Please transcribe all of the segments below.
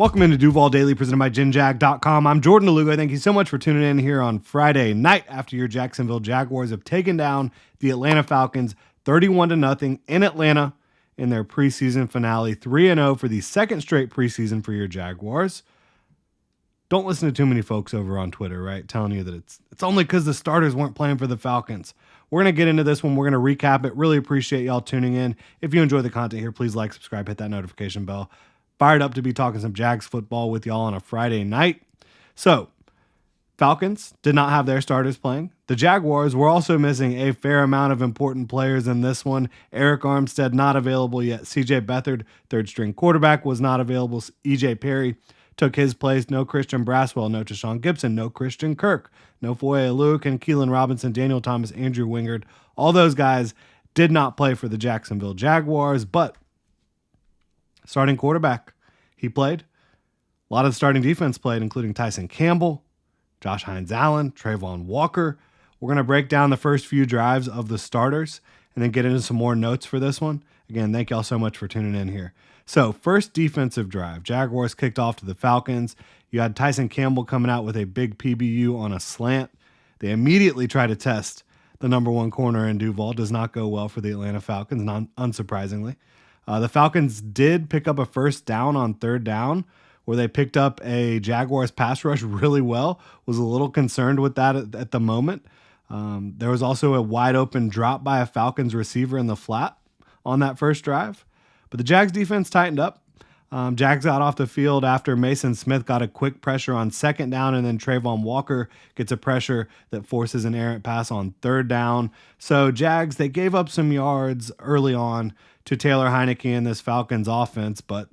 Welcome into Duval Daily, presented by GenJag.com. I'm Jordan DeLugo. Thank you so much for tuning in here on Friday night after your Jacksonville Jaguars have taken down the Atlanta Falcons 31-0 in Atlanta in their preseason finale. 3-0 for the second straight preseason for your Jaguars. Don't listen to too many folks over on Twitter, right? Telling you that it's only because the starters weren't playing for the Falcons. We're going to get into this one. We're going to recap it. Really appreciate y'all tuning in. If you enjoy the content here, please like, subscribe, hit that notification bell. Fired up to be talking some Jags football with y'all on a Friday night. So, Falcons did not have their starters playing. The Jaguars were also missing a fair amount of important players in this one. Eric Armstead not available yet. CJ Beathard, third string quarterback, was not available. EJ Perry took his place. No Christian Braswell, no Tashawn Gibson, no Christian Kirk, no Foye Luke and Keelan Robinson, Daniel Thomas, Andrew Wingard. All those guys did not play for the Jacksonville Jaguars, but starting quarterback, he played. A lot of the starting defense played, including Tyson Campbell, Josh Hines-Allen, Trayvon Walker. We're going to break down the first few drives of the starters and then get into some more notes for this one. Again, thank y'all so much for tuning in here. So, first defensive drive. Jaguars kicked off to the Falcons. You had Tyson Campbell coming out with a big PBU on a slant. They immediately try to test the number one corner in Duval. Does not go well for the Atlanta Falcons, unsurprisingly. The Falcons did pick up a first down on third down where they picked up a Jaguars pass rush really well. Was a little concerned with that at the moment. There was also a wide open drop by a Falcons receiver in the flat on that first drive. But the Jags defense tightened up. Jags got off the field after Mason Smith got a quick pressure on second down, and then Trayvon Walker gets a pressure that forces an errant pass on third down. So Jags, they gave up some yards early on to Taylor Heineke and this Falcons offense, but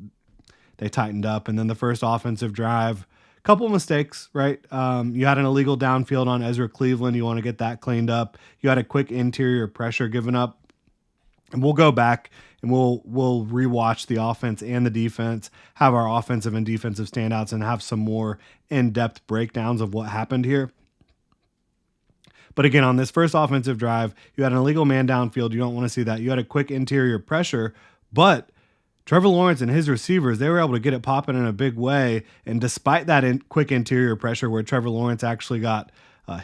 they tightened up. And then the first offensive drive, couple mistakes, right? You had an illegal downfield on Ezra Cleveland. You want to get that cleaned up. You had a quick interior pressure given up. And we'll go back and we'll rewatch the offense and the defense, have our offensive and defensive standouts, and have some more in-depth breakdowns of what happened here. But again, on this first offensive drive, you had an illegal man downfield. You don't want to see that. You had a quick interior pressure, but Trevor Lawrence and his receivers, they were able to get it popping in a big way. And despite that quick interior pressure where Trevor Lawrence actually got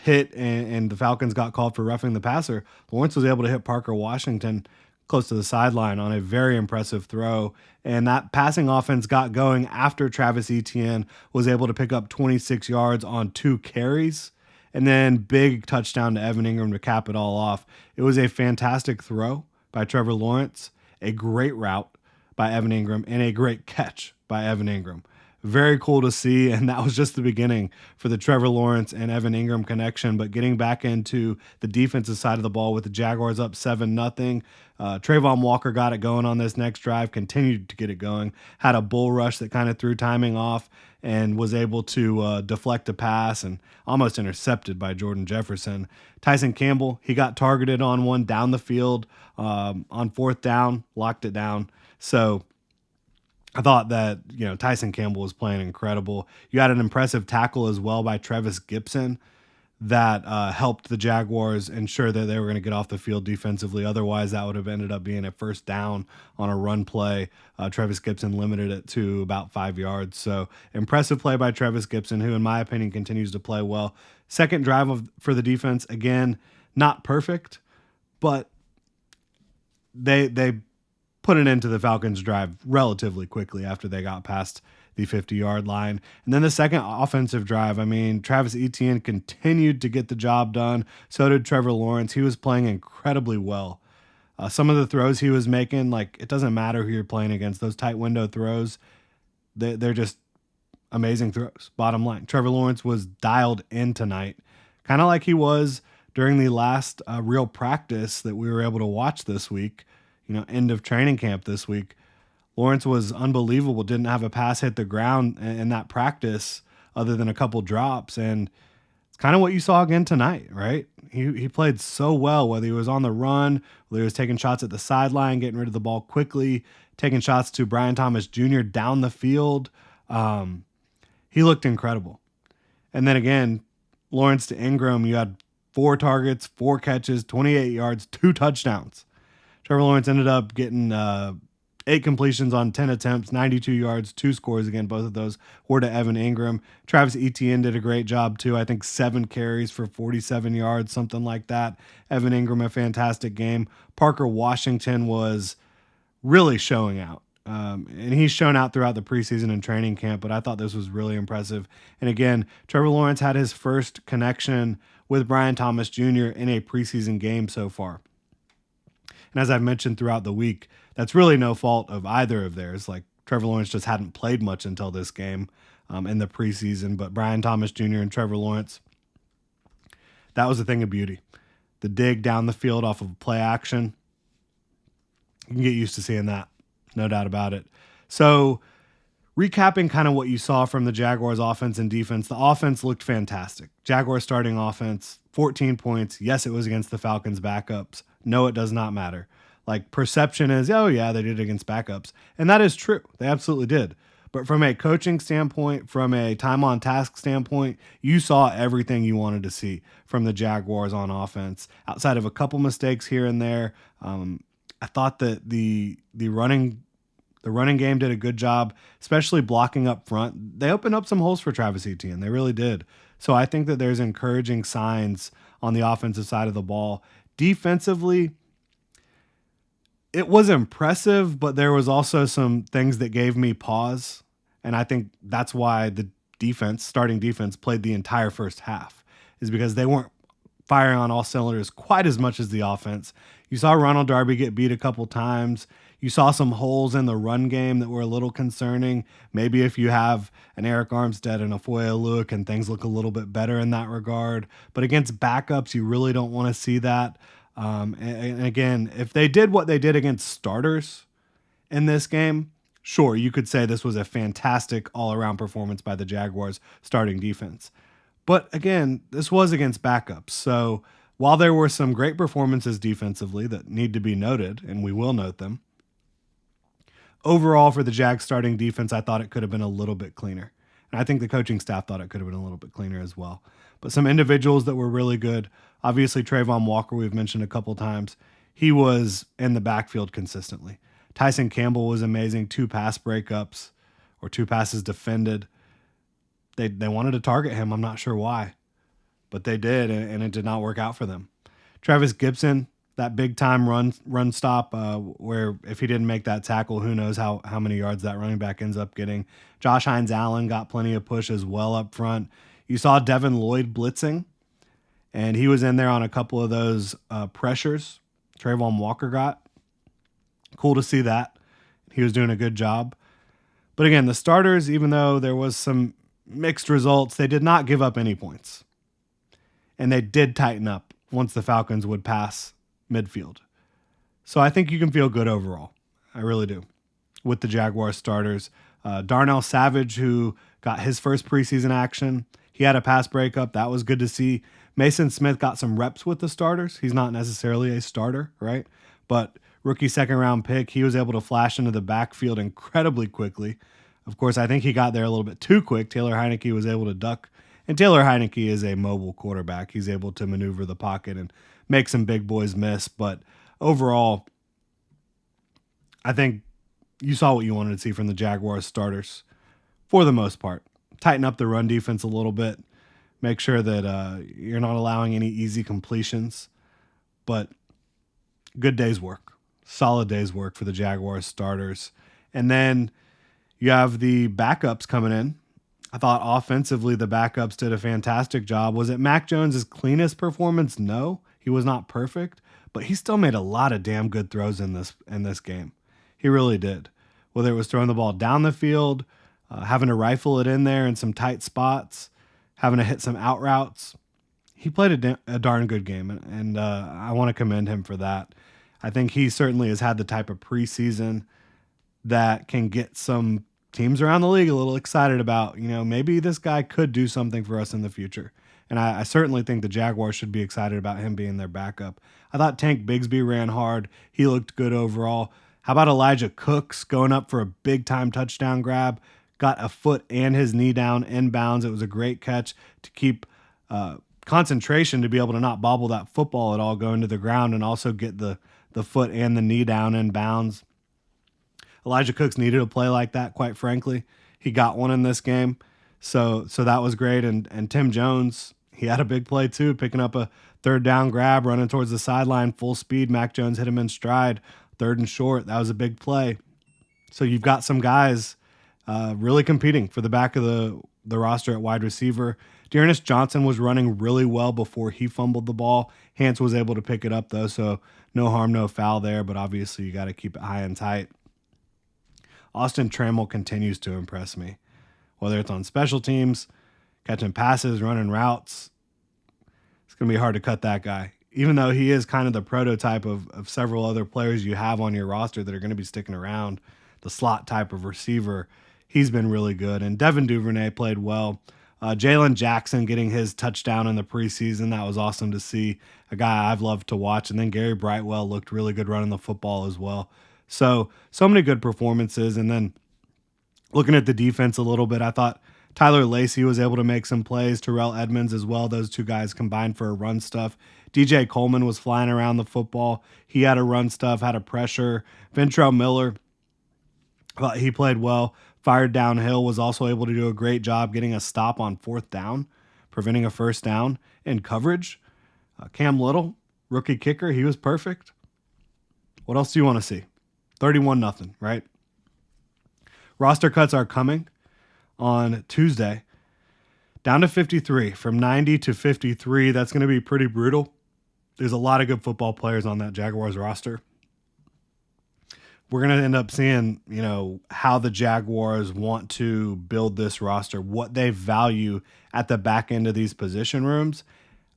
hit and the Falcons got called for roughing the passer, Lawrence was able to hit Parker Washington close to the sideline on a very impressive throw. And that passing offense got going after Travis Etienne was able to pick up 26 yards on 2 carries. And then big touchdown to Evan Ingram to cap it all off. It was a fantastic throw by Trevor Lawrence, a great route by Evan Ingram, and a great catch by Evan Ingram. Very cool to see, and that was just the beginning for the Trevor Lawrence and Evan Ingram connection. But getting back into the defensive side of the ball with the Jaguars up 7-0, Trayvon Walker got it going on this next drive, continued to get it going, had a bull rush that kind of threw timing off and was able to deflect a pass and almost intercepted by Jordan Jefferson. Tyson Campbell, he got targeted on one down the field on fourth down, locked it down. So I thought that, Tyson Campbell was playing incredible. You had an impressive tackle as well by Travis Gibson that helped the Jaguars ensure that they were going to get off the field defensively. Otherwise, that would have ended up being a first down on a run play. Travis Gibson limited it to about 5 yards. So impressive play by Travis Gibson, who in my opinion continues to play well. Second drive for the defense, again, not perfect, but they put an end to the Falcons drive relatively quickly after they got past the 50-yard line. And then the second offensive drive, Travis Etienne continued to get the job done. So did Trevor Lawrence. He was playing incredibly well. Some of the throws he was making, it doesn't matter who you're playing against. Those tight window throws, they're just amazing throws. Bottom line, Trevor Lawrence was dialed in tonight, kind of like he was during the last real practice that we were able to watch this week. End of training camp this week. Lawrence was unbelievable. Didn't have a pass hit the ground in that practice other than a couple drops. And it's kind of what you saw again tonight, right? He played so well, whether he was on the run, whether he was taking shots at the sideline, getting rid of the ball quickly, taking shots to Brian Thomas Jr. down the field. He looked incredible. And then again, Lawrence to Ingram, you had 4 targets, 4 catches, 28 yards, 2 touchdowns. Trevor Lawrence ended up getting 8 completions on 10 attempts, 92 yards, 2 scores. Again, both of those were to Evan Ingram. Travis Etienne did a great job too. I think 7 carries for 47 yards, something like that. Evan Ingram, a fantastic game. Parker Washington was really showing out. And he's shown out throughout the preseason and training camp, but I thought this was really impressive. And again, Trevor Lawrence had his first connection with Brian Thomas Jr. in a preseason game so far. And as I've mentioned throughout the week, that's really no fault of either of theirs. Like Trevor Lawrence just hadn't played much until this game in the preseason, but Brian Thomas Jr. and Trevor Lawrence, that was a thing of beauty. The dig down the field off of play action, you can get used to seeing that, no doubt about it. So recapping kind of what you saw from the Jaguars offense and defense, the offense looked fantastic. Jaguars starting offense, 14 points. Yes, it was against the Falcons backups. No, it does not matter. Like perception is, oh yeah, they did it against backups. And that is true. They absolutely did. But from a coaching standpoint, from a time on task standpoint, you saw everything you wanted to see from the Jaguars on offense. Outside of a couple mistakes here and there, I thought that the running game did a good job, especially blocking up front. They opened up some holes for Travis Etienne. They really did. So I think that there's encouraging signs on the offensive side of the ball. Defensively, it was impressive, but there was also some things that gave me pause. And I think that's why the starting defense, played the entire first half, is because they weren't firing on all cylinders quite as much as the offense. You saw Ronald Darby get beat a couple times. You saw some holes in the run game that were a little concerning. Maybe if you have an Eric Armstead and a Foye Oluokun, and things look a little bit better in that regard. But against backups, you really don't want to see that. And again, if they did what they did against starters in this game, sure, you could say this was a fantastic all-around performance by the Jaguars starting defense. But again, this was against backups. So while there were some great performances defensively that need to be noted, and we will note them, overall for the Jags starting defense, I thought it could have been a little bit cleaner. And I think the coaching staff thought it could have been a little bit cleaner as well. But some individuals that were really good. Obviously, Trayvon Walker, we've mentioned a couple times. He was in the backfield consistently. Tyson Campbell was amazing. 2 pass breakups, or 2 passes defended. They wanted to target him. I'm not sure why, but they did, and it did not work out for them. Travis Gibson, that big time run stop, where if he didn't make that tackle, who knows how many yards that running back ends up getting. Josh Hines-Allen got plenty of push as well up front. You saw Devin Lloyd blitzing, and he was in there on a couple of those pressures Trayvon Walker got. Cool to see that. He was doing a good job. But again, the starters, even though there was some mixed results, they did not give up any points. And they did tighten up once the Falcons would pass midfield. So I think you can feel good overall. I really do. With the Jaguars starters. Darnell Savage, who got his first preseason action, he had a pass breakup. That was good to see. Mason Smith got some reps with the starters. He's not necessarily a starter, right? But rookie second-round pick, he was able to flash into the backfield incredibly quickly. Of course, I think he got there a little bit too quick. Taylor Heineke was able to duck. And Taylor Heineke is a mobile quarterback. He's able to maneuver the pocket and make some big boys miss. But overall, I think you saw what you wanted to see from the Jaguars starters for the most part. Tighten up the run defense a little bit. Make sure that you're not allowing any easy completions. But good day's work. Solid day's work for the Jaguars starters. And then you have the backups coming in. I thought offensively the backups did a fantastic job. Was it Mac Jones' cleanest performance? No, he was not perfect, but he still made a lot of damn good throws in this game. He really did. Whether it was throwing the ball down the field, having to rifle it in there in some tight spots, having to hit some out routes, he played a darn good game, and I want to commend him for that. I think he certainly has had the type of preseason that can get some teams around the league a little excited about, maybe this guy could do something for us in the future. And I certainly think the Jaguars should be excited about him being their backup. I thought Tank Bigsby ran hard. He looked good overall. How about Elijah Cooks going up for a big-time touchdown grab? Got a foot and his knee down inbounds. It was a great catch to keep concentration, to be able to not bobble that football at all going to the ground, and also get the foot and the knee down inbounds. Elijah Cooks needed a play like that, quite frankly. He got one in this game. So that was great. And Tim Jones, he had a big play too, picking up a third down grab, running towards the sideline, full speed. Mac Jones hit him in stride, third and short. That was a big play. So you've got some guys really competing for the back of the roster at wide receiver. Dearness Johnson was running really well before he fumbled the ball. Hance was able to pick it up, though, so no harm, no foul there, but obviously you got to keep it high and tight. Austin Trammell continues to impress me, whether it's on special teams, catching passes, running routes. It's going to be hard to cut that guy, even though he is kind of the prototype of several other players you have on your roster that are going to be sticking around, the slot type of receiver. He's been really good, and Devin Duvernay played well. Jalen Jackson getting his touchdown in the preseason. That was awesome to see. A guy I've loved to watch. And then Gary Brightwell looked really good running the football as well. So many good performances. And then looking at the defense a little bit, I thought Tyler Lacey was able to make some plays. Terrell Edmonds as well. Those two guys combined for a run stuff. DJ Coleman was flying around the football. He had a run stuff, had a pressure. Ventrell Miller, he played well. Fired downhill, was also able to do a great job getting a stop on fourth down, preventing a first down in coverage. Cam Little, rookie kicker, he was perfect. What else do you want to see? 31-0, right? Roster cuts are coming on Tuesday. Down to 53, from 90 to 53. That's going to be pretty brutal. There's a lot of good football players on that Jaguars roster. We're going to end up seeing, how the Jaguars want to build this roster, what they value at the back end of these position rooms.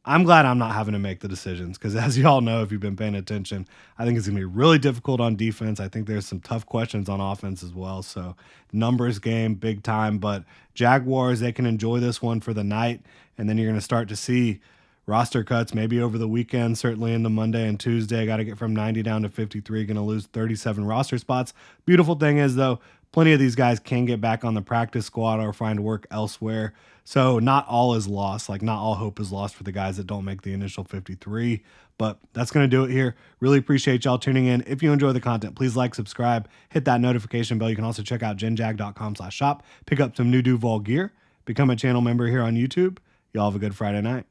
I'm glad I'm not having to make the decisions because, as you all know, if you've been paying attention, I think it's going to be really difficult on defense. I think there's some tough questions on offense as well. So numbers game, big time. But Jaguars, they can enjoy this one for the night, and then you're going to start to see roster cuts maybe over the weekend, certainly into Monday and Tuesday. Got to get from 90 down to 53, going to lose 37 roster spots. Beautiful thing is, though, plenty of these guys can get back on the practice squad or find work elsewhere. So not all is lost. Like, not all hope is lost for the guys that don't make the initial 53. But that's going to do it here. Really appreciate y'all tuning in. If you enjoy the content, please like, subscribe, hit that notification bell. You can also check out genjag.com/shop, pick up some new Duval gear, become a channel member here on YouTube. Y'all have a good Friday night.